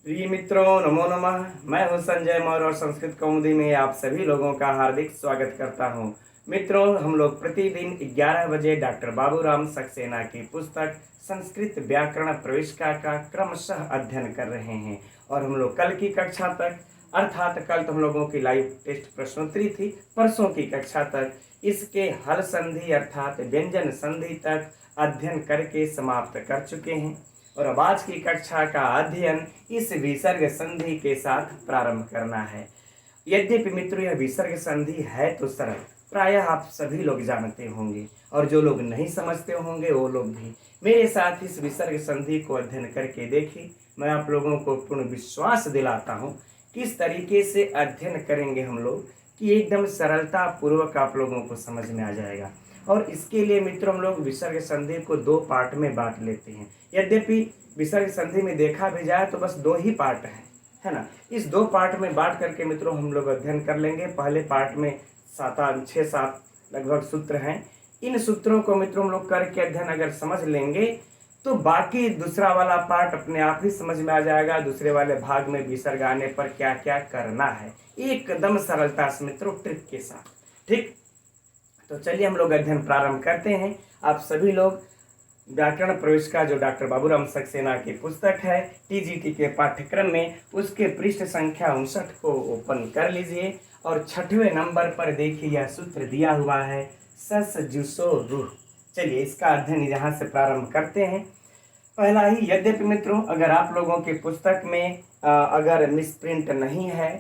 प्रिय मित्रों, नमो नमः। मैं हूं संजय मौर्य और संस्कृत कौमुदी में आप सभी लोगों का हार्दिक स्वागत करता हूं। मित्रों, हम लोग प्रतिदिन 11 बजे डॉक्टर बाबूराम सक्सेना की पुस्तक संस्कृत व्याकरण प्रविष्का का क्रमशः अध्ययन कर रहे हैं और हम लोग कल की कक्षा तक, अर्थात कल तो हम लोगों की लाइव टेस्ट प्रश्नोत्तरी थी, परसों की कक्षा तक इसके हल संधि अर्थात व्यंजन संधि तक अध्ययन करके समाप्त कर चुके हैं और अब आज की कक्षा का अध्ययन इस विसर्ग संधि के साथ प्रारंभ करना है। यद्यपि मित्रों यह विसर्ग संधि है तो सरल, प्रायः आप सभी लोग जानते होंगे और जो लोग नहीं समझते होंगे वो लोग भी मेरे साथ इस विसर्ग संधि को अध्ययन करके देखिए। मैं आप लोगों को पूर्ण विश्वास दिलाता हूँ किस तरीके से अध्ययन करेंगे हम लोग कि एकदम सरलता पूर्वक आप लोगों को समझ में आ जाएगा। और इसके लिए मित्रों हम लोग विसर्ग संधि को दो पार्ट में बांट लेते हैं। यद्यपि विसर्ग संधि में देखा भी जाए तो बस दो ही पार्ट है ना। इस दो पार्ट में बांट करके मित्रों हम लोग अध्ययन कर लेंगे। पहले पार्ट में 6-7 लगभग सूत्र हैं। इन सूत्रों को मित्रों हम लोग करके अध्ययन अगर समझ लेंगे तो बाकी दूसरा वाला पार्ट अपने आप ही समझ में आ जाएगा। दूसरे वाले भाग में विसर्ग आने पर क्या क्या करना है, एकदम सरलता से मित्रों ट्रिक के साथ। ठीक, तो चलिए हम लोग अध्ययन प्रारंभ करते हैं। आप सभी लोग व्याकरण प्रविष्का जो डॉक्टर बाबूराम सक्सेना की पुस्तक है टीजीटी के पाठ्यक्रम में, उसके पृष्ठ संख्या 59 को ओपन कर लीजिए और 6वें नंबर पर देखिए यह सूत्र दिया हुआ है सस जुसो रूह। चलिए इसका अध्ययन यहाँ से प्रारंभ करते हैं। पहला ही, यद्यपि मित्रों अगर आप लोगों की पुस्तक में अगर मिसप्रिंट नहीं है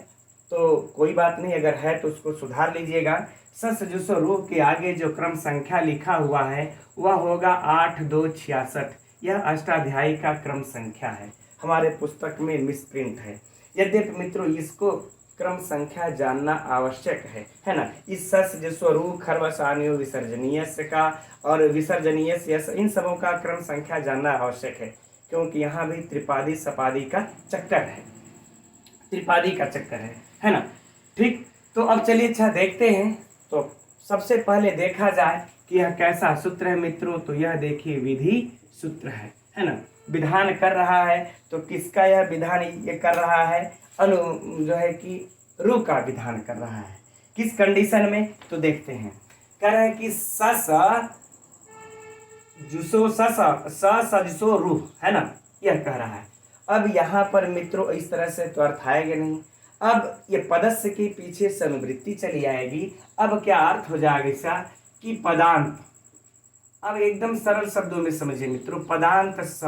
तो कोई बात नहीं, अगर है तो उसको सुधार लीजिएगा। सस जुसो रूह के आगे जो क्रम संख्या लिखा हुआ है वह होगा 8266। यह अष्टाध्यायी का क्रम संख्या है, हमारे पुस्तक में मिसप्रिंट है। यद्यपि मित्रों इसको क्रम संख्या जानना आवश्यक है ना। इस सस जुसो रूह खर्वसान्यो विसर्जनीय का और विसर्जनीय इन सबों का क्रम संख्या जानना आवश्यक है, क्योंकि यहाँ भी त्रिपादी सपादी का चक्कर है, त्रिपादी का चक्कर है ना। ठीक, तो अब चलिए अच्छा देखते हैं। तो सबसे पहले देखा जाए कि यह कैसा सूत्र है मित्रों, तो यह देखिए विधि सूत्र है ना। विधान कर रहा है तो किसका यह विधान ये कर रहा है, अनु जो है कि रू का विधान कर रहा है। किस कंडीशन में, तो देखते हैं। कह रहे हैं कि सस जुसो सजसो रूह, है ना, यह कह रहा है। अब यहाँ पर मित्रों इस तरह से तो अर्थ आएगा नहीं। अब ये पदस्य के पीछे सनुवृत्ति चली आएगी। अब क्या अर्थ हो जाएगा इसका कि पदांत। अब एकदम सरल शब्दों में समझिए मित्रों, पदांत स।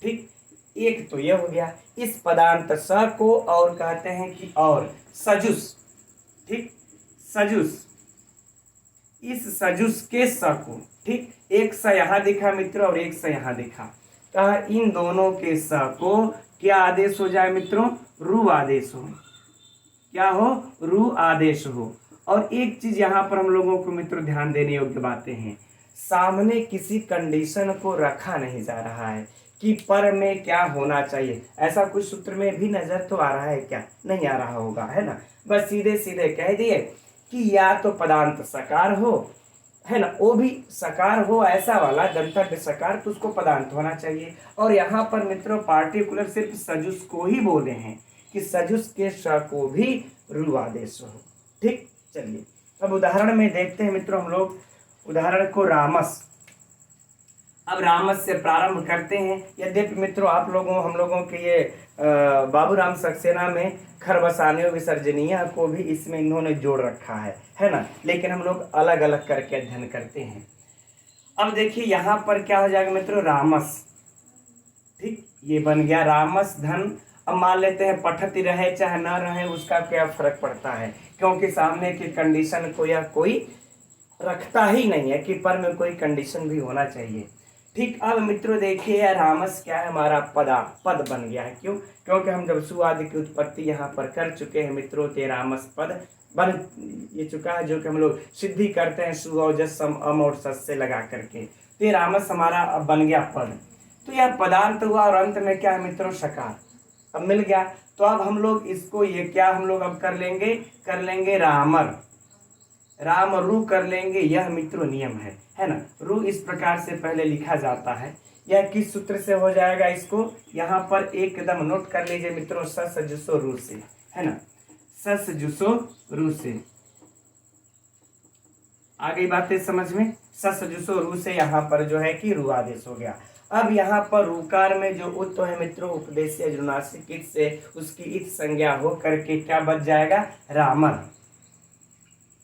ठीक, एक तो यह हो गया। इस पदांत स को और कहते हैं कि और सजुस। ठीक, सजुस, इस सजुस के स को, ठीक, एक स यहाँ दिखा मित्रों और एक स यहाँ दिखा, कहा इन दोनों के स को क्या आदेश हो जाए मित्रों, रू आदेश हो। क्या हो, रू आदेश हो। और एक चीज यहाँ पर हम लोगों को मित्रों ध्यान देने योग्य बातें हैं। सामने किसी कंडीशन को रखा नहीं जा रहा है कि पर में क्या होना चाहिए। ऐसा कुछ सूत्र में भी नजर तो आ रहा है क्या, नहीं आ रहा होगा, है ना। बस सीधे सीधे कह दिए कि या तो पदांत सकार हो, है ना, वो भी सकार हो, ऐसा वाला गंतव्य सकार, तो उसको पदांत होना चाहिए। और यहाँ पर मित्रों पार्टिकुलर सिर्फ सजुस को ही बोले हैं कि सजुस के स को भी रू आदेश हो। ठीक, चलिए अब उदाहरण में देखते हैं मित्रों हम लोग उदाहरण को रामस। अब रामस से प्रारंभ करते हैं। यद्यपि मित्रों आप लोगों हम लोगों के ये बाबूराम सक्सेना में खरवसान्यो विसर्जनीय को भी इसमें इन्होंने जोड़ रखा है ना, लेकिन हम लोग अलग अलग करके अध्ययन करते हैं। अब देखिए यहाँ पर क्या हो जाएगा मित्रों, रामस। ठीक, ये बन गया रामस धन। अब मान लेते हैं पठती रहे चाहे ना रहे उसका क्या फर्क पड़ता है, क्योंकि सामने की कंडीशन को यह कोई रखता ही नहीं है कि पर में कोई कंडीशन भी होना चाहिए। ठीक, अब मित्रों देखिए रामस क्या है, हमारा पद बन गया है। क्यों, क्योंकि हम जब सु आदि की उत्पत्ति यहाँ पर कर चुके हैं मित्रों, तो रामस पद बन ये चुका है, जो कि हम लोग सिद्धि करते हैं सु और जस सम अम और सस से लगा करके। तो रामस हमारा अब बन गया पद। तो यह पदार्थ हुआ और अंत में क्या है मित्रों, सकार। अब मिल गया। तो अब हम लोग इसको ये क्या हम लोग अब कर लेंगे रामर, राम रू कर लेंगे। यह मित्रों नियम है ना। रू इस प्रकार से पहले लिखा जाता है यह किस सूत्र से हो जाएगा, इसको यहाँ पर एकदम नोट कर लीजिए मित्रों, सस जुसो रू से, है ना, सस जुसो रू से। आ गई बातें समझ में, सस जुसो रू से यहाँ पर जो है कि रू आदेश हो गया। अब यहाँ पर रूकार में जो उत है मित्रों उपदेशीय अनुनासिक इत से उसकी इत संज्ञा हो करके क्या बच जाएगा, रामर।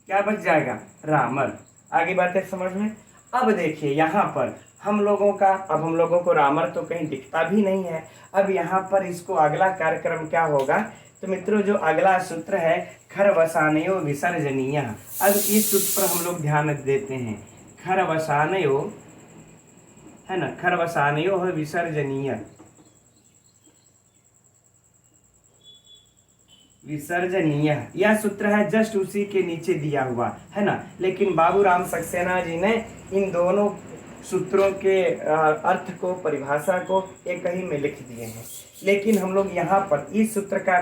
क्या बच जाएगा, रामर। आगे बातें समझ में। अब देखिए यहाँ पर हम लोगों का, अब हम लोगों को रामर तो कहीं दिखता भी नहीं है। अब यहाँ पर इसको अगला कार्यक्रम क्या होगा, तो मित्रों जो अगला सूत्र है खरवसानयो विसर्जनीय। अब इस सूत्र पर हम लोग ध्यान देते हैं, खरवसानयो, है ना, खरवसानयो है विसर्जनीय, विसर्जनीय यह सूत्र है, जस्ट उसी के नीचे दिया हुआ है ना। लेकिन बाबूराम सक्सेना जी ने इन दोनों सूत्रों के अर्थ को, परिभाषा को एक ही में लिख दिए हैं। लेकिन हम लोग यहाँ पर इस सूत्र का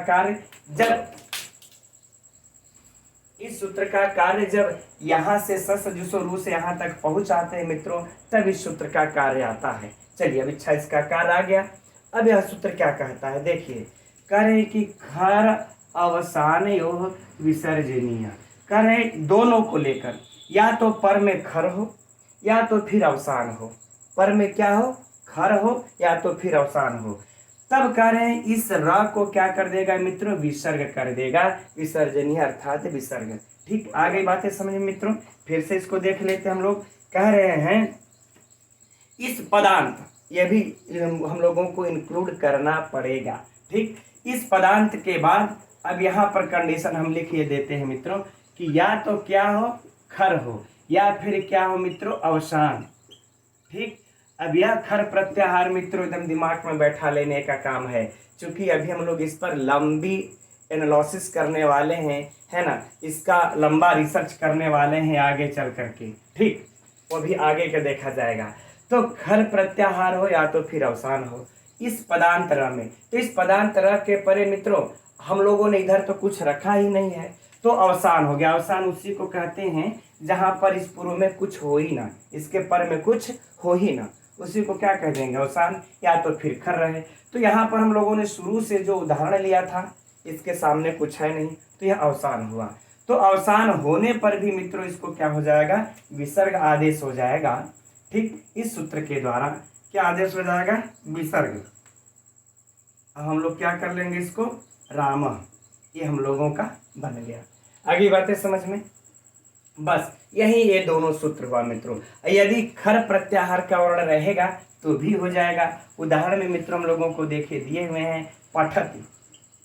कार्य जब यहाँ से सस जुसो रू से यहाँ तक पहुंच आते हैं मित्रों, तब इस सूत्र का कार्य आता है। चलिए अब इच्छा इसका कार्य आ गया। अब यह सूत्र क्या कहता है, देखिए, कह रहे कि खर अवसान योग विसर्जनीय, कह रहे दोनों को लेकर, या तो पर में खर हो या तो फिर अवसान हो, पर में क्या हो, खर हो या तो फिर अवसान हो। तब कह रहे हैं इस र को क्या कर देगा मित्रों, विसर्ग कर देगा, विसर्जनीय अर्थात विसर्ग। ठीक, आ गई बातें समझ में मित्रों। फिर से इसको देख लेते हम लोग। कह रहे हैं इस पदांत, यह भी हम लोगों को इंक्लूड करना पड़ेगा। ठीक, इस पदांत के बाद अब यहाँ पर कंडीशन हम लिख ये देते हैं मित्रों कि या तो क्या हो, खर हो, या फिर क्या हो मित्रों, अवसान। ठीक, अब यह खर प्रत्याहार मित्रों एकदम दिमाग में बैठा लेने का काम है, क्योंकि अभी हम लोग इस पर लंबी एनालिसिस करने वाले हैं, है ना, इसका लंबा रिसर्च करने वाले हैं आगे चल करके। ठीक, वो भी आगे का देखा जाएगा। तो खर प्रत्याहार हो या तो फिर अवसान हो इस पदांतर में। तो इस पदांतर के परे मित्रों हम लोगों ने इधर तो कुछ रखा ही नहीं है, तो अवसान हो गया। अवसान उसी को कहते हैं जहां पर इस पूर्व में कुछ हो ही ना, इसके पर में कुछ हो ही ना, उसी को क्या कह देंगे, अवसान, या तो फिर खर रहे। तो यहाँ पर हम लोगों ने शुरू से जो उदाहरण लिया था, इसके सामने कुछ है नहीं, तो यह अवसान हुआ। तो अवसान होने पर भी मित्रों इसको क्या हो जाएगा, विसर्ग आदेश हो जाएगा। ठीक, इस सूत्र के द्वारा क्या आदेश हो जाएगा, विसर्ग। अब हम लोग क्या कर लेंगे, इसको राम, ये हम लोगों का बन गया। आगे बातें समझ में। बस यही ये दोनों सूत्र हुआ मित्रों। यदि खर प्रत्याहार का वर्ण रहेगा तो भी हो जाएगा। उदाहरण में मित्रों हम लोगों को देखे दिए हुए हैं, पठति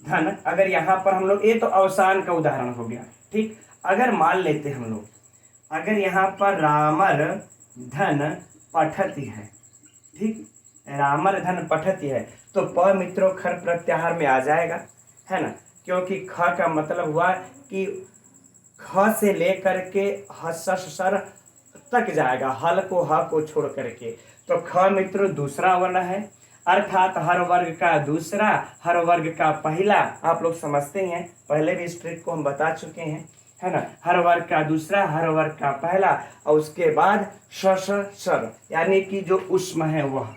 धन। अगर यहाँ पर हम लोग, ये तो अवसान का उदाहरण हो गया। ठीक, अगर मान लेते हम लोग, अगर यहाँ पर रामर धन पठति है, ठीक, रामर धन पठति है, तो प मित्रों खर प्रत्याहार में आ जाएगा, है ना, क्योंकि ख का मतलब हुआ कि ख से लेकर के हर तक जाएगा, हल को ह को छोड़ करके। तो ख मित्रों दूसरा वर्ण है, अर्थात हर वर्ग का दूसरा, हर वर्ग का पहला। आप लोग समझते हैं, पहले भी इस ट्रिक को हम बता चुके हैं, है ना, हर वर्ग का दूसरा, हर वर्ग का पहला, और उसके बाद सर, यानी कि जो उष्म है वह।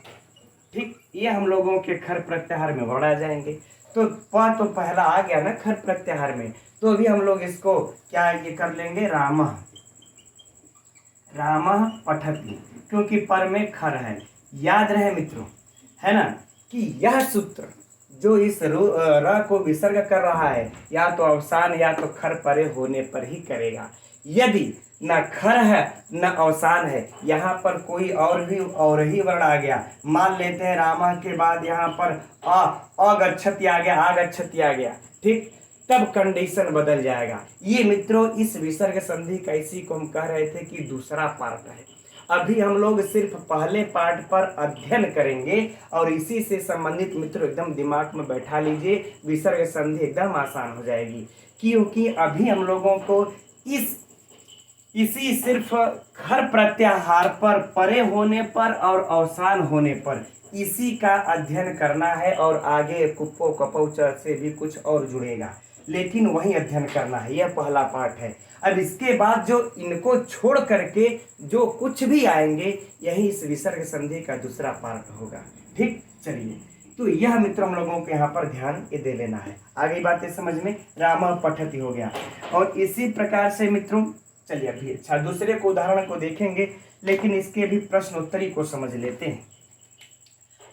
ठीक, ये हम लोगों के खर प्रत्याहार में बढ़ा जाएंगे। तो प तो पहला आ गया ना खर प्रत्याहार में, तो अभी हम लोग इसको क्या ये कर लेंगे, राम पठति, क्योंकि पर में खर है। याद रहे मित्रों, है ना, कि यह सूत्र जो इस र को विसर्ग कर रहा है, या तो अवसान या तो खर परे होने पर ही करेगा। यदि न खर है न अवसान है, यहाँ पर कोई और ही वर्ण आ गया, मान लेते हैं रामा के बाद यहाँ पर अगच्छति आ गया, आगच्छति आ गया, ठीक, तब कंडीशन बदल जाएगा। ये मित्रों इस विसर्ग संधि का, इसी को हम कह रहे थे कि दूसरा पार्ट है। अभी हम लोग सिर्फ पहले पार्ट पर अध्ययन करेंगे, और इसी से संबंधित मित्रों एकदम दिमाग में बैठा लीजिए, विसर्ग संधि एकदम आसान हो जाएगी। क्योंकि अभी हम लोगों को इसी सिर्फ खर प्रत्याहार पर, परे होने पर और अवसान होने पर, इसी का अध्ययन करना है, और आगे कुप्पो कपौच से भी कुछ और जुड़ेगा। लेकिन वही अध्ययन करना है। यह पहला पाठ है। अब इसके बाद जो इनको छोड़ करके जो कुछ भी आएंगे, यही इस विसर्ग संधि का दूसरा पार्ट होगा। ठीक, चलिए, तो यह मित्रों हम लोगों को यहाँ पर ध्यान ये दे लेना है। आगे बातें समझ में, रामः पठति हो गया। और इसी प्रकार से मित्रों चलिए अभी अच्छा दूसरे को उदाहरण को देखेंगे, लेकिन इसके भी प्रश्न उत्तरी को समझ लेते हैं।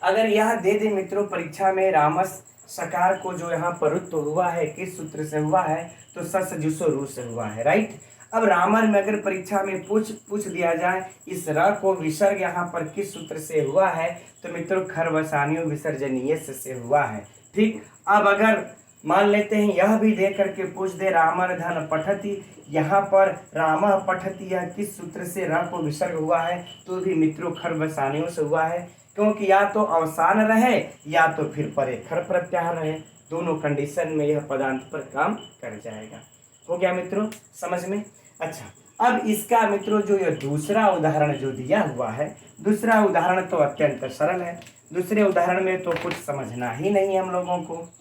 अगर यह दे दे मित्रों परीक्षा में रामस सकार को जो यहाँ पर रुत्व हुआ है किस सूत्र से हुआ है, तो सजुसो रू से हुआ है, राइट। अब रामर में अगर परीक्षा में पूछ दिया जाए इस र को विसर्ग यहाँ पर किस सूत्र से हुआ है, तो मित्रों खरवसानियों विसर्जनीय से हुआ है। ठीक, अब अगर मान लेते हैं यह भी दे करके पूछ दे रामर धन पठति, यहाँ पर रामः पठति यह किस सूत्र से र को विसर्ग हुआ है, तो भी मित्रों खरवसानियों से हुआ है, क्योंकि या तो अवसान रहे या तो फिर परे खर प्रत्याहार रहे, दोनों कंडीशन में यह पदांत पर काम कर जाएगा। हो गया मित्रों समझ में। अच्छा, अब इसका मित्रों जो यह दूसरा उदाहरण जो दिया हुआ है, दूसरा उदाहरण तो अत्यंत सरल है। दूसरे उदाहरण में तो कुछ समझना ही नहीं हम लोगों को,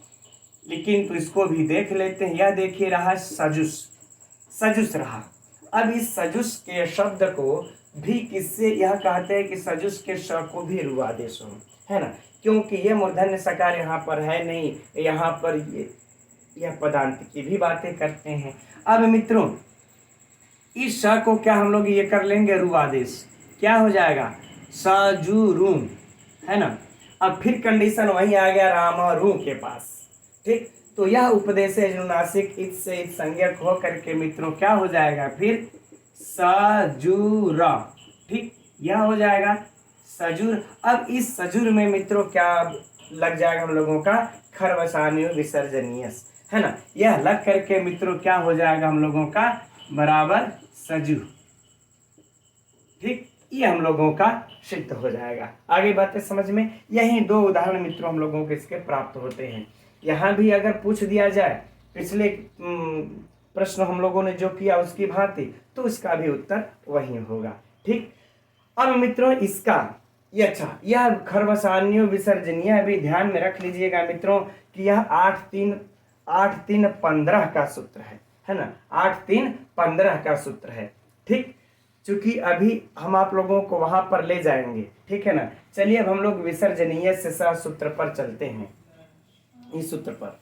लेकिन तो इसको भी देख लेते हैं। यह देखिए रहा सजुस, सजुस रहा। अब इस सजुस के शब्द को भी किससे यह कहते हैं कि सजुस के श को भी रुआदेश हो, है ना, क्योंकि ये मूर्धन्य सकार यहाँ पर है नहीं, यहाँ पर यह पदांत की भी बातें करते हैं। अब मित्रों इस श को क्या हम लोग ये कर लेंगे रुआदेश, क्या हो जाएगा सजुरू, है ना। अब फिर कंडीशन वही आ गया रामरू के पास। ठीक, तो यह उपदेश अनुनासिक इत से इत संज्ञक हो करके मित्रों क्या हो जाएगा फिर सजूर। ठीक, यह हो जाएगा सजूर। अब इस सजूर में मित्रों क्या लग जाएगा हम लोगों का खरवसानियों विसर्जनीय, है ना। यह लग करके मित्रों क्या हो जाएगा हम लोगों का बराबर सजू। ठीक, ये हम लोगों का सिद्ध हो जाएगा। आगे बातें समझ में। यही दो उदाहरण मित्रों हम लोगों को इसके प्राप्त होते हैं। यहाँ भी अगर पूछ दिया जाए पिछले प्रश्न हम लोगों ने जो किया उसकी भांति, तो उसका भी उत्तर वही होगा। ठीक, अब मित्रों इसका ये अच्छा यह खरवसानियों विसर्जनीय भी ध्यान में रख लीजिएगा मित्रों कि यह 8-3-15 का सूत्र है ना, 8-3-15 का सूत्र है। ठीक, चूंकि अभी हम आप लोगों को वहां पर ले जाएंगे, ठीक है ना। चलिए अब हम लोग विसर्जनीय से सह सूत्र पर चलते हैं। इस सूत्र पर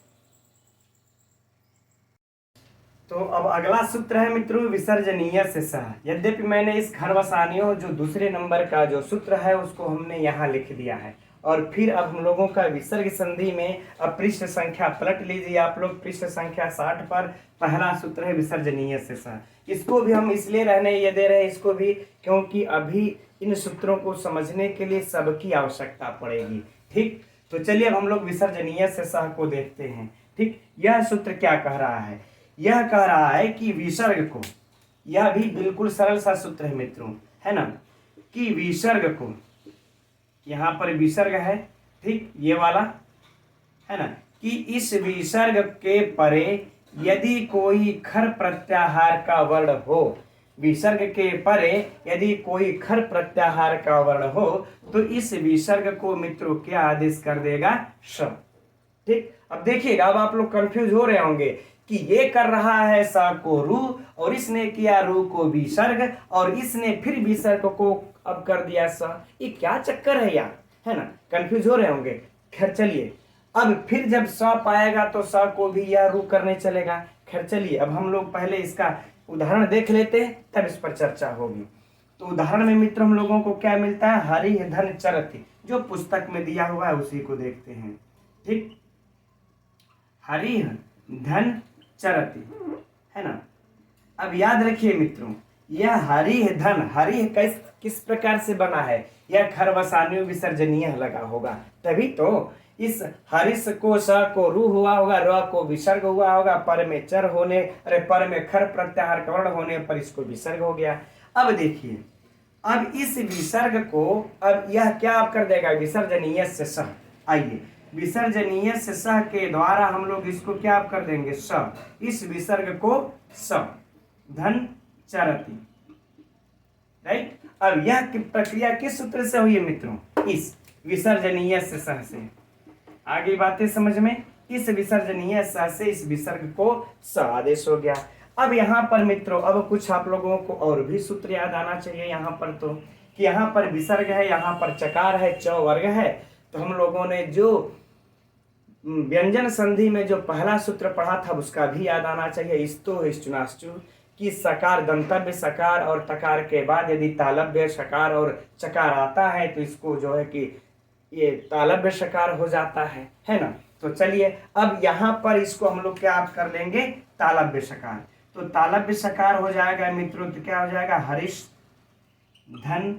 तो अब अगला सूत्र है मित्रों विसर्जनीय से सह। यद्यपि मैंने इस खरवसानियों जो दूसरे नंबर का जो सूत्र है उसको हमने यहाँ लिख दिया है, और फिर अब हम लोगों का विसर्ग संधि में अब पृष्ठ संख्या पलट लीजिए आप लोग, पृष्ठ संख्या 60 पर पहला सूत्र है विसर्जनीय से सह। इसको भी हम इसलिए रहने ये दे रहे हैं इसको भी, क्योंकि अभी इन सूत्रों को समझने के लिए सबकी आवश्यकता पड़ेगी। ठीक, तो चलिए अब हम लोग विसर्जनीय से सह को देखते हैं। ठीक, यह सूत्र क्या कह रहा है, यह कह रहा है कि विसर्ग को, यह भी बिल्कुल सरल सा सूत्र है मित्रों, है ना, कि विसर्ग को, यहाँ पर विसर्ग है, ठीक ये वाला, है ना, कि इस विसर्ग के परे यदि कोई खर प्रत्याहार का वर्ण हो, विसर्ग के परे यदि कोई खर प्रत्याहार का वर्ण हो, तो इस विसर्ग को मित्रों क्या आदेश कर देगा श। ठीक, अब देखिएगा, अब आप लोग कंफ्यूज हो रहे होंगे कि ये कर रहा है सा को रू, और इसने किया रू को विसर्ग, और इसने फिर विसर्ग को अब कर दिया सा। ये क्या चक्कर है यार, है ना, कंफ्यूज हो रहे होंगे। खैर चलिए, अब फिर जब सा पाएगा तो सा को भी यह रू करने चलेगा। खैर चलिए, अब हम लोग पहले इसका उदाहरण देख लेते हैं, तब इस पर चर्चा होगी। तो उदाहरण में मित्र हम लोगों को क्या मिलता है, हरि धन चरति, जो पुस्तक में दिया हुआ है उसी को देखते हैं। ठीक, हरि धन चरति, है ना। अब याद रखिए मित्रों, यह हरि धन, हरि किस प्रकार से बना है, यह खरवसानियों विसर्जनीय लगा होगा, तभी तो इस हरिस को स को रू हुआ होगा, र को विसर्ग हुआ होगा, पर में चर होने, अरे पर में खर प्रत्याहार कर्ण होने पर इसको विसर्ग हो गया। अब देखिए, अब इस विसर्ग को अब यह क्या आप कर देगा विसर्जनीय से सह। आइए, विसर्जनीय से सह के द्वारा हम लोग इसको क्या आप कर देंगे स, इस विसर्ग को स धन चरति, राइट। अब यह प्रक्रिया किस सूत्र से हुई है मित्रों, इस विसर्जनीय से सह से। आगे बातें समझ में, इस विसर्जनीय स से इस विसर्ग को स आदेश हो गया। अब यहाँ पर मित्रों अब कुछ आप लोगों को और भी सूत्र याद आना चाहिए यहाँ पर, तो कि यहाँ पर विसर्ग है, यहाँ पर चकार है, च वर्ग है। तो हम लोगों ने जो व्यंजन संधि में जो पहला सूत्र पढ़ा था उसका भी याद आना चाहिए, स्तो हिश्चुनाश्चु, कि सकार दंतव्य सकार और तकार के बाद यदि तालव्य सकार और चकार आता है तो इसको जो है कि ये तालव्य सकार हो जाता है ना। तो चलिए अब यहाँ पर इसको हम लोग क्या आप कर लेंगे, तालव्य सकार। तो तालव्य सकार हो जाएगा मित्रों, तो क्या हो जाएगा, हरिश धन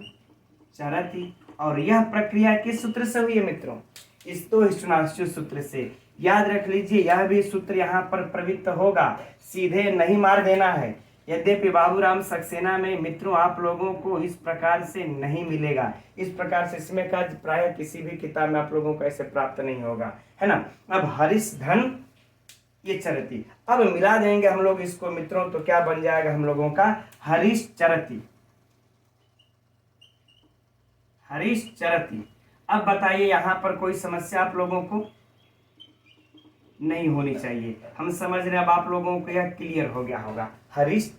चरति। और यह प्रक्रिया किस सूत्र से हुई है मित्रों, स्तो हिश्चुनाश्चु सूत्र से। याद रख लीजिए यह भी सूत्र यहाँ पर प्रवृत्त होगा, सीधे नहीं मार देना है। यद्यपि बाबूराम सक्सेना में मित्रों आप लोगों को इस प्रकार से नहीं मिलेगा, इस प्रकार से इसमें का प्राय किसी भी किताब में आप लोगों को ऐसे प्राप्त नहीं होगा, है ना। अब हरिश धन ये चरती, अब मिला देंगे हम लोग इसको मित्रों, तो क्या बन जाएगा हम लोगों का, हरिश चरती, हरिश चरती। अब बताइए यहाँ पर कोई समस्या आप लोगों को नहीं होनी चाहिए, हम समझ रहे हैं। अब आप लोगों को यह क्लियर हो गया होगा, हरिश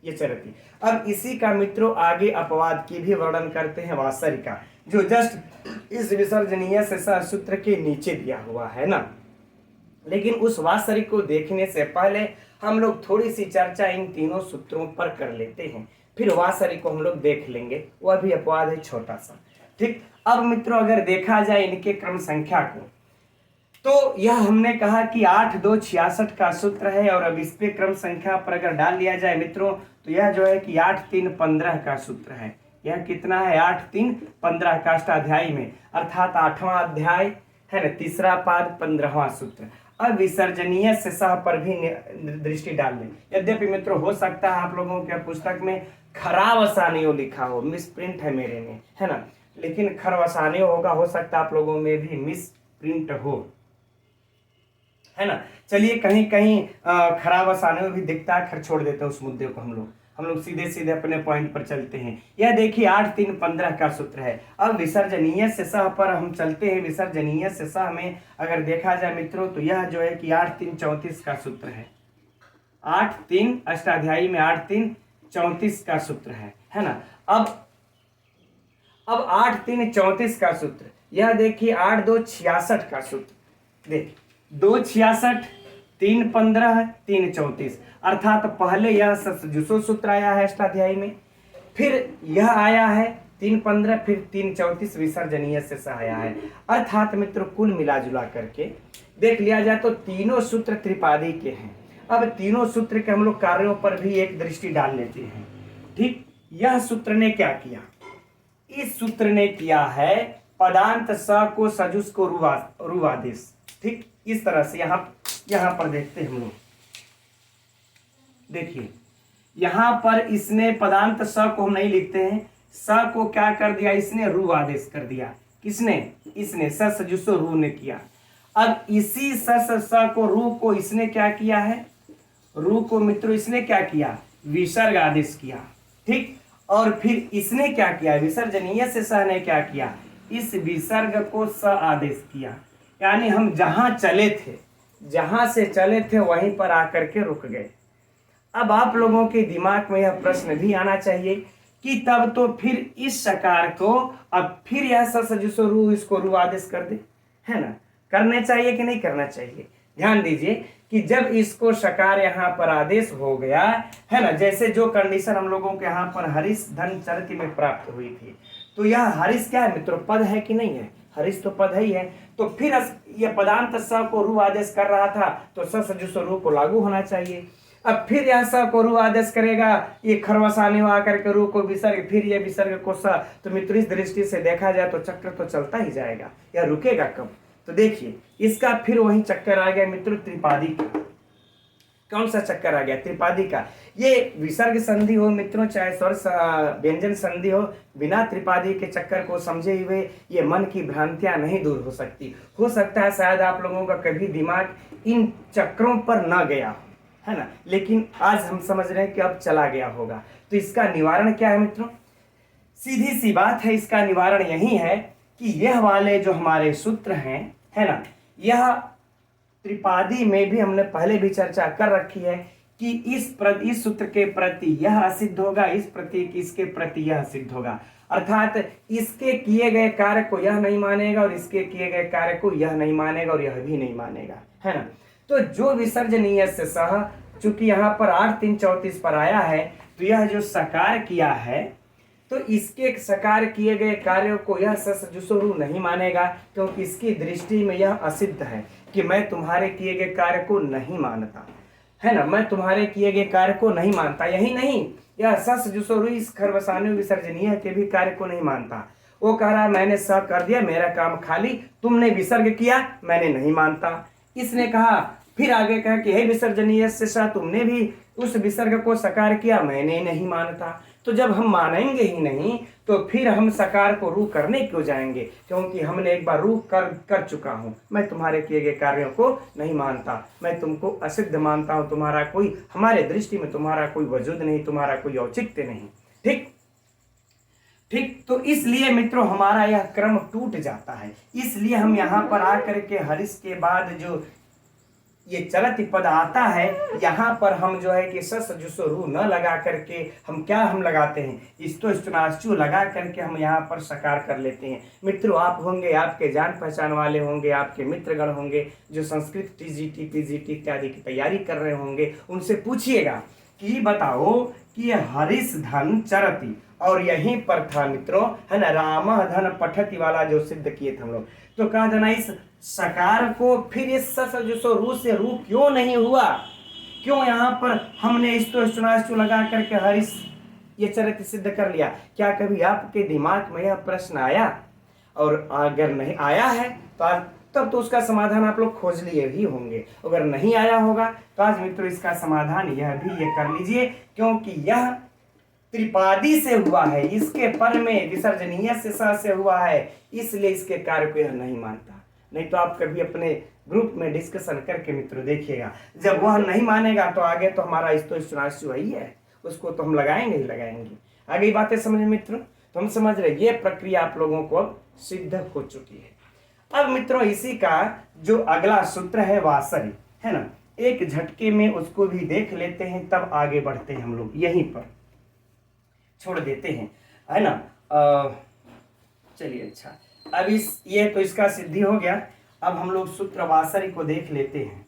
ये चरती। अब इसी का मित्रों आगे अपवाद की भी वर्णन करते हैं, वासरिका, जो जस्ट इस विसर्जनीय से सूत्र के नीचे दिया हुआ है ना। लेकिन उस वासरिक को देखने से पहले हम लोग थोड़ी सी चर्चा इन तीनों सूत्रों पर कर लेते हैं, फिर वासरिक को हम लोग देख लेंगे, वह भी अपवाद है छोटा सा, ठीक। अब मित्रों अगर देखा जाए इनके क्रम संख्या को, तो यह हमने कहा कि 8 2 66 का सूत्र है, और अब इस पे क्रम संख्या पर अगर डाल लिया जाए मित्रों तो यह जो है कि 8 3 15 का सूत्र है। यह कितना है, 8 3 15 का अष्टाध्यायी में, अर्थात 8वां अध्याय है ना, तीसरा पाद 15वां सूत्र। अब विसर्जनीय से सह पर भी दृष्टि डाल लें। यद्यपि मित्रों हो सकता है आप लोगों के पुस्तक में खराब असानियो लिखा हो, मिस प्रिंट है मेरे में, है ना, लेकिन खरवसानियो होगा, हो सकता है आप लोगों में भी मिस प्रिंट हो, है ना। चलिए कहीं कहीं खराब असानियो भी दिखता है, खैर छोड़ देते हैं उस मुद्दे को, हम लोग सीधे सीधे अपने पॉइंट पर चलते हैं। यह देखिए 8 3 15 का सूत्र है। अब विसर्जनीय से सह पर हम चलते हैं। विसर्जनीय से सह में अगर देखा जाए मित्रों तो यह जो है कि 8 3 34 का सूत्र है, 8 3 अष्टाध्यायी में 8 3 34 का सूत्र है ना। अब 8 3 34 का सूत्र, यह देखिए 8 2 66 का सूत्र, देखिए 2 66 3 15 3 34, अर्थात पहले यह ससजुसो सूत्र आया है अष्टाध्यायी में, फिर यह आया है 3 15, फिर 3 34 विसर्जनीय से सह आया है। अर्थात मित्रों कुल मिला जुला करके देख लिया जाए तो तीनों सूत्र त्रिपादी के हैं। अब तीनों सूत्र के हम लोग कार्यों पर भी एक दृष्टि डाल लेते हैं, ठीक। यह सूत्र ने क्या किया, इस सूत्र ने किया है पदांत स को सजुस को रुवादेश, ठीक। इस तरह से यहाँ पर देखते हैं हम लोग, देखिए यहाँ पर इसने पदांत स को हम नहीं लिखते हैं, स को क्या कर दिया, इसने रू आदेश कर दिया। किसने, इसने, स सजुसो रू ने किया। अब इसी स को रू को इसने क्या किया है, रू को मित्रों इसने क्या किया, विसर्ग आदेश किया, ठीक। और फिर इसने क्या किया, विसर्जनीय से सह ने क्या किया, इस विसर्ग को स आदेश किया। यानी हम जहां चले थे, जहां से चले थे वहीं पर आकर के रुक गए। अब आप लोगों के दिमाग में यह प्रश्न भी आना चाहिए कि तब तो फिर इस सकार को अब फिर यह ससजुसो रू इसको रू आदेश कर दे, है ना। करने चाहिए कि नहीं करना चाहिए। ध्यान दीजिए कि जब इसको सकार यहाँ पर आदेश हो गया, है ना, जैसे जो कंडीशन हम लोगों के यहाँ पर हरिश धन चरति में प्राप्त हुई थी, तो यह हरिश क्या है मित्रों, पद है कि नहीं है, हरिश तो पद ही है। तो फिर यह पदांत स को रू आदेश कर रहा था तो ससजुसो रू को लागू होना चाहिए। अब फिर यह स को रू आदेश करेगा, ये खरवसाने आकर के रू को विसर्ग, फिर ये विसर्ग को स, तो मित्रों इस दृष्टि से देखा जाए तो चक्र तो चलता ही जाएगा, यह रुकेगा कब। तो देखिए इसका फिर वही चक्कर आ गया मित्रों त्रिपादी का। कौन सा चक्कर आ गया, त्रिपादी का। ये विसर्ग संधि हो मित्रों, चाहे स्वर व्यंजन संधि हो, बिना त्रिपादी के चक्कर को समझे हुए ये मन की भ्रांतियां नहीं दूर हो सकती। हो सकता है शायद आप लोगों का कभी दिमाग इन चक्रों पर न गया, है ना, लेकिन आज हम समझ रहे हैं कि अब चला गया होगा। तो इसका निवारण क्या है मित्रों, सीधी सी बात है, इसका निवारण यही है कि यह वाले जो हमारे सूत्र हैं, है ना, यह त्रिपादी में भी हमने पहले भी चर्चा कर रखी है कि इस सूत्र के प्रति यह असिद्ध होगा, इस प्रतीक इसके प्रति यह सिद्ध होगा। अर्थात इसके किए गए कार्य को यह नहीं मानेगा और इसके किए गए कार्य को यह नहीं मानेगा और यह भी नहीं मानेगा, है ना। तो जो विसर्जनीय से सह, चूंकि यहाँ पर 8-3-34 पर आया है, तो यह जो सकार किया है तो इसके सकार किए गए कार्यों को यह ससजुसोरु नहीं मानेगा, क्योंकि इसकी दृष्टि में यह असिद्ध है कि मैं तुम्हारे किए गए कार्य को नहीं मानता, है ना, मैं तुम्हारे किए गए कार्य को नहीं मानता। यही नहीं, यह ससजुसोरु इस खरवसानु विसर्जनीय के भी कार्य को नहीं मानता। वो कह रहा मैंने स कर दिया, मेरा काम खाली, तुमने विसर्ग किया, मैंने नहीं मानता। इसने कहा, फिर आगे कहा कि हे विसर्जनीय से सा, तुमने भी उस विसर्ग को सकार किया, मैंने नहीं मानता। तो जब हम मानेंगे ही नहीं तो फिर हम सकार को रू करने क्यों जाएंगे, क्योंकि हमने एक बार रू कर चुका हूं। मैं तुम्हारे किए गए कार्यों को नहीं मानता, मैं तुमको असिद्ध मानता हूं, तुम्हारा कोई, हमारे दृष्टि में तुम्हारा कोई वजूद नहीं, तुम्हारा कोई औचित्य नहीं। ठीक, तो इसलिए मित्रों हमारा यह क्रम टूट जाता है। इसलिए हम यहाँ पर आकर के हरिश के बाद जो ये चलति पद आता है, यहाँ पर हम जो है कि सस जुसो रू न लगा करके हम लगाते हैं, इस्तो स्टनाश्चु लगा करके हम यहाँ पर सकार कर लेते हैं। मित्रों आप होंगे, आपके जान पहचान वाले होंगे, आपके मित्रगण होंगे जो संस्कृत टीजीटी पीजीटी इत्यादि की तैयारी कर रहे होंगे, उनसे पूछिएगा कि बताओ कि ये हरिश धन चरति, और यहीं पर था मित्रों, है ना, राम धन पठति वाला जो सिद्ध किए थे हम लोग। तो कहा था ना, इस सकार को फिर इस ससजुसो रू से रू क्यों नहीं हुआ, क्यों यहाँ पर हमने इस्तो स्टनाश्चु लगा करके हरिश ये चरित्र सिद्ध कर लिया। क्या कभी आपके दिमाग में यह प्रश्न आया? और अगर नहीं आया है तो तब तो उसका समाधान आप लोग खोज लिए ही होंगे। अगर नहीं आया होगा तो आज मित्रों इसका समाधान यह भी ये कर लीजिए, क्योंकि यह त्रिपादी से हुआ है, इसके पर में विसर्जनीय से हुआ है, इसलिए इसके कार्य को यह नहीं मानता। नहीं तो आप कभी अपने ग्रुप में डिस्कशन करके मित्रों देखिएगा, जब वह नहीं मानेगा तो आगे तो हमारा इस्तो वही है, उसको तो हम लगाएंगे ही लगाएंगे। आगे बातें समझ मित्रों, तो हम समझ रहे ये प्रक्रिया आप लोगों को अब सिद्ध हो चुकी है। अब मित्रों इसी का जो अगला सूत्र है वासरी, है ना, एक झटके में उसको भी देख लेते हैं, तब आगे बढ़ते हैं। हम लोग यहीं पर छोड़ देते हैं, है ना। चलिए अच्छा, अब ये तो इसका सिद्धि हो गया। अब हम लोग सूत्र वासरी को देख लेते हैं।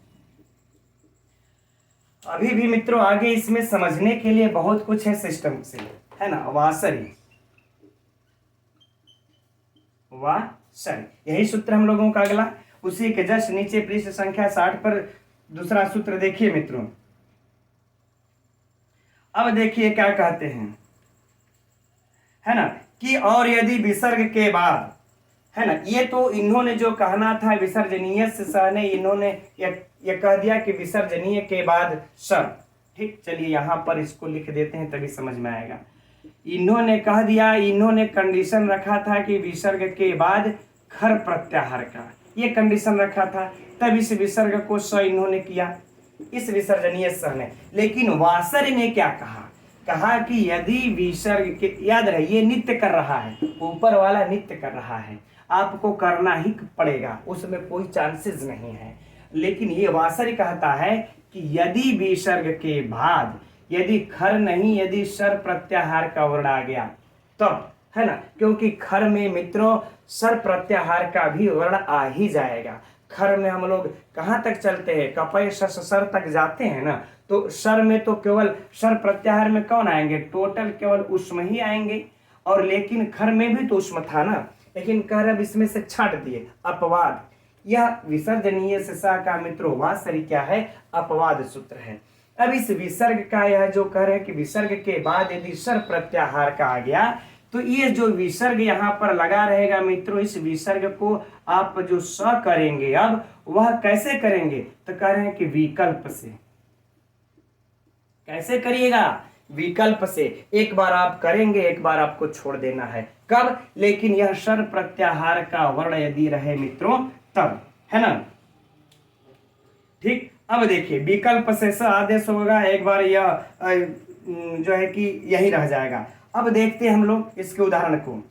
अभी भी मित्रों आगे इसमें समझने के लिए बहुत कुछ है सिस्टम से, है ना। वासरी यही सूत्र हम लोगों का अगला, उसी के जस्ट नीचे पृष्ठ संख्या 60 पर दूसरा सूत्र देखिए मित्रों। अब देखिए क्या कहते हैं, है ना, कि और यदि विसर्ग के बाद, है ना, ये तो इन्होंने जो कहना था विसर्जनीय से सहने, इन्होंने ये कह दिया कि विसर्जनीय के बाद सर। ठीक, चलिए यहाँ पर इसको लिख देते हैं तभी समझ में आएगा। इन्होंने कह दिया, इन्होंने कंडीशन रखा था कि विसर्ग के बाद खर प्रत्याहार का, ये कंडीशन रखा था, तब इस विसर्ग को स इन्होंने किया, इस विसर्जनीय सह ने। लेकिन वासरी ने क्या कहा कि यदि विसर्ग के, याद रहे ये नित्य कर रहा है, ऊपर वाला नित्य कर रहा है, आपको करना ही पड़ेगा, उसमें कोई चांसेस नहीं है। लेकिन ये वासरी कहता है कि यदि विसर्ग के बाद यदि खर नहीं, यदि सर प्रत्याहार का वर्ण आ गया तब, है ना, क्योंकि खर में मित्रों सर प्रत्याहार का भी वर्ण आ ही जाएगा। खर में हम लोग कहाँ तक चलते हैं, कपय सर तक जाते हैं ना, तो सर में तो केवल सर प्रत्याहार में कौन आएंगे, टोटल केवल उष्म ही आएंगे, और लेकिन खर में भी तो उष्म था ना, लेकिन कह अब इसमें से छाट दिए अपवाद। यह विसर्जनीय से सा का मित्रों वासरी क्या है, अपवाद सूत्र है। अब इस विसर्ग का यह जो कह रहे हैं कि विसर्ग के बाद यदि सर प्रत्याहार का आ गया, तो ये जो विसर्ग यहाँ पर लगा रहेगा मित्रों, इस विसर्ग को आप जो स करेंगे अब वह कैसे करेंगे, तो कह रहे हैं कि विकल्प से। कैसे करिएगा, विकल्प से। एक बार आप करेंगे, एक बार आपको छोड़ देना है। कब, लेकिन यह सर प्रत्याहार का वर्ण यदि रहे मित्रों तब, है ना। ठीक, अब देखिए विकल्प से स आदेश होगा, एक बार यह जो है कि यही रह जाएगा। अब देखते हैं हम लोग इसके उदाहरण को।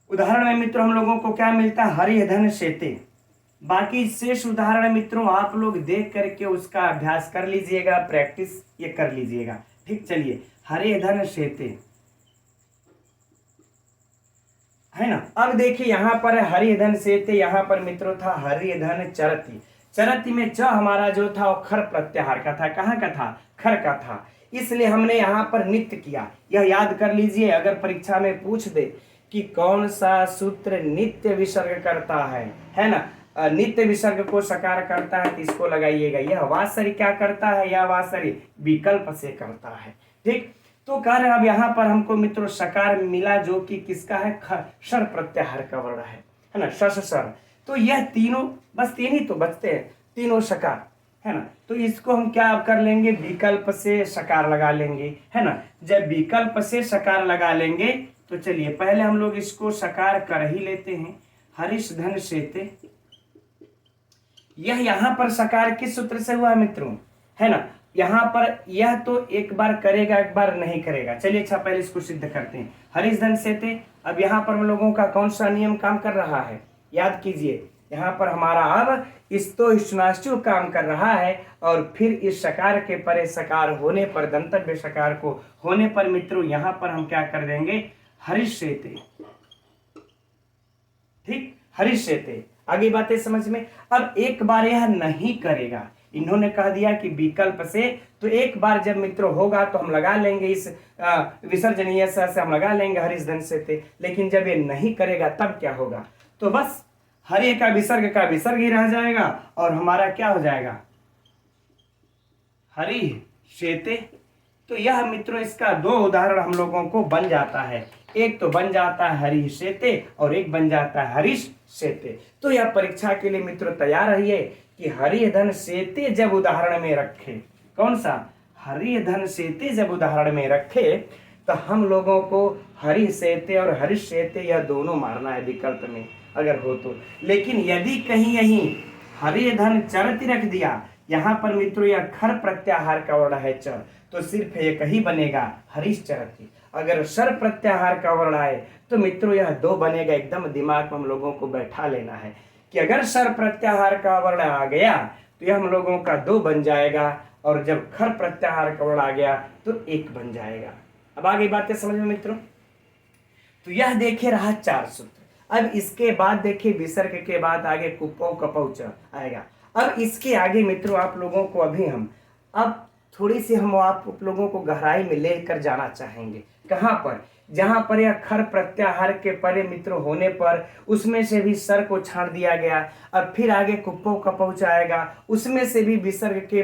उदाहरण में मित्रों हम लोगों को क्या मिलता है, हरि धन शेते, बाकी शेष उदाहरण मित्रों आप लोग देख करके उसका अभ्यास कर लीजिएगा, प्रैक्टिस ये कर लीजिएगा। ठीक, चलिए, हरे धन शेते, है ना। अब देखिए यहाँ पर हरि धन सेते, यहाँ पर मित्रों था हरि धन चरती। चरती में च हमारा जो था वो खर प्रत्याहार का था। कहाँ का था? खर का था। इसलिए हमने यहाँ पर नित्य किया। यह याद कर लीजिए, अगर परीक्षा में पूछ दे कि कौन सा सूत्र नित्य विसर्ग करता है ना, नित्य विसर्ग को सकार करता है, तो इसको लगाइएगा। यह वासरी क्या करता है? यह वासरी विकल्प से करता है। ठीक, तो कह रहे अब यहाँ पर हमको मित्रों सकार मिला जो कि किसका है? शर प्रत्याहार का वर्ण है ना, शश सर। तो यह तीनों, बस तीन ही तो बचते हैं, तीनों सकार, है ना। तो इसको हम क्या कर लेंगे? विकल्प से सकार लगा लेंगे, है ना। जब विकल्प से सकार लगा लेंगे तो चलिए पहले हम लोग इसको सकार कर ही लेते हैं। हरिश धन शेते, यह यहाँ पर सकार किस सूत्र से हुआ मित्रों? है ना, यहाँ पर यह तो एक बार करेगा, एक बार नहीं करेगा। चलिए अच्छा पहले इसको सिद्ध करते हैं। हरिश धन सेते, अब यहाँ पर हम लोगों का कौन सा नियम काम कर रहा है? याद कीजिए, यहाँ पर हमारा अब इस्तो काम कर रहा है, और फिर इस सकार के परे सकार होने पर, दंतव्य सकार को होने पर मित्रों यहाँ पर हम क्या कर देंगे? हरिश सेते। ठीक, हरिश सेते। आगे बातें समझ में। अब एक बार यह नहीं करेगा, इन्होंने कह दिया कि विकल्प से, तो एक बार जब मित्रों होगा तो हम लगा लेंगे इस विसर्जनीय से हम लगा लेंगे हरिश धन सेते। लेकिन जब ये नहीं करेगा तब क्या होगा? तो बस हरे का विसर्ग ही रह जाएगा, और हमारा क्या हो जाएगा? हरि शेते। तो यह मित्रों इसका दो उदाहरण हम लोगों को बन जाता है। एक तो बन जाता है हरि शेते, और एक बन जाता है हरीश शेते। तो यह परीक्षा के लिए मित्रों तैयार रहिए कि हरि धन शेते जब उदाहरण में रखे, कौन सा? हरि धन शेते जब उदाहरण में रखे, तो हम लोगों को हरि शेते और हरीश शेते यह दोनों मारना है विकल्प में अगर हो तो। लेकिन यदि कहीं यहीं हरि धन चरती रख दिया, यहाँ पर मित्रों यह खर प्रत्याहार का वर्ण है च, तो सिर्फ एक ही बनेगा हरीश चरती। अगर शर प्रत्याहार का वर्ण आए तो मित्रों यह दो बनेगा। एकदम दिमाग में हम लोगों को बैठा लेना है कि अगर शर प्रत्याहार का वर्ण आ गया तो यह हम लोगों का दो बन जाएगा, और जब खर प्रत्याहार का वर्ण आ गया तो एक बन जाएगा। अब आगे बातें समझ में मित्रों। तो यह देखे रहा चार सूत्र। अब इसके बाद देखिए विसर्ग के बाद आगे कुपौ कपौ च आएगा। अब इसके आगे मित्रों आप लोगों को अभी हम अब थोड़ी सी हम आप लोगों को गहराई में लेकर जाना चाहेंगे। कहाँ पर? जहां पर यह खर प्रत्याहार के परे मित्रों होने पर उसमें से भी सर को छाड़ दिया गया। अब फिर आगे कुप्पो कपौ आएगा, उसमें से भी विसर्ग के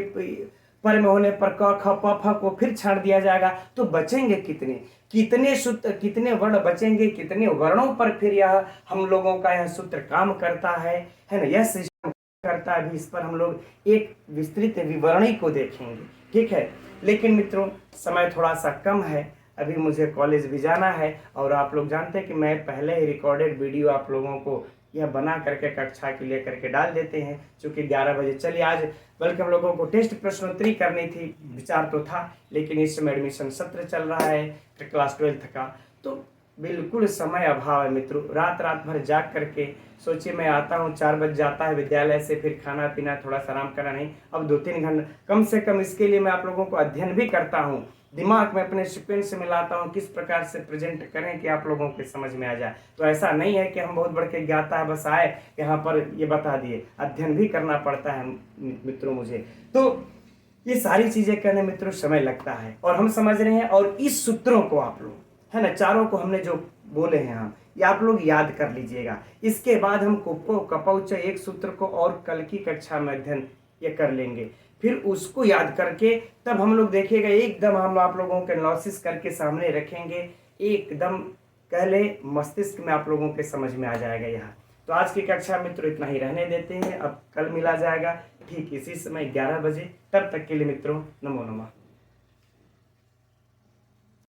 पर में होने पर क ख प फ को फिर छाड़ दिया जाएगा। तो बचेंगे कितने? कितने सूत्र, कितने वर्ण बचेंगे? कितने वर्णों पर फिर यह हम लोगों का यह सूत्र काम करता है ना, यह सिस्टम करता है। अभी इस पर हम लोग एक विस्तृत विवरणी को देखेंगे, ठीक है। लेकिन मित्रों समय थोड़ा सा कम है, अभी मुझे कॉलेज भी जाना है, और आप लोग जानते हैं कि मैं पहले ही रिकॉर्डेड वीडियो आप लोगों को यह बना करके कक्षा के लिए करके डाल देते हैं, चूँकि 11 बजे। चलिए आज बल्कि हम लोगों को टेस्ट प्रश्नोत्तरी करनी थी, विचार तो था, लेकिन इस समय एडमिशन सत्र चल रहा है क्लास 12th का, तो बिल्कुल समय अभाव है मित्रों। रात भर जाग करके सोचिए, मैं आता हूँ 4 बजे जाता है विद्यालय से, फिर खाना पीना थोड़ा सा आराम करना, नहीं अब 2-3 घंटे कम से कम इसके लिए मैं आप लोगों को अध्ययन भी करता हूँ, दिमाग में अपने पेन से मिलाता हूँ किस प्रकार से प्रेजेंट करें कि आप लोगों के समझ में आ जाए। तो ऐसा नहीं है कि हम बहुत बड़ के ज्ञाता है बस आए यहाँ पर ये बता दिए, अध्ययन भी करना पड़ता है मित्रों मुझे। तो ये सारी चीजें करने मित्रों समय लगता है, और हम समझ रहे हैं। और इस सूत्रों को आप लोग, है ना, चारों को हमने जो बोले हैं हम, ये आप लोग याद कर लीजिएगा। इसके बाद हम कुप्पो कपौ च एक सूत्र को और कल की कक्षा में अध्ययन ये कर लेंगे, फिर उसको याद करके तब हम लोग देखिएगा एकदम हम आप लोगों के एनालिसिस करके सामने रखेंगे, एकदम पहले मस्तिष्क में आप लोगों के समझ में आ जाएगा यहाँ। तो आज की कक्षा मित्रों इतना ही रहने देते हैं, अब कल मिला जाएगा ठीक इसी समय 11 बजे। तब तक के लिए मित्रों नमो नमः।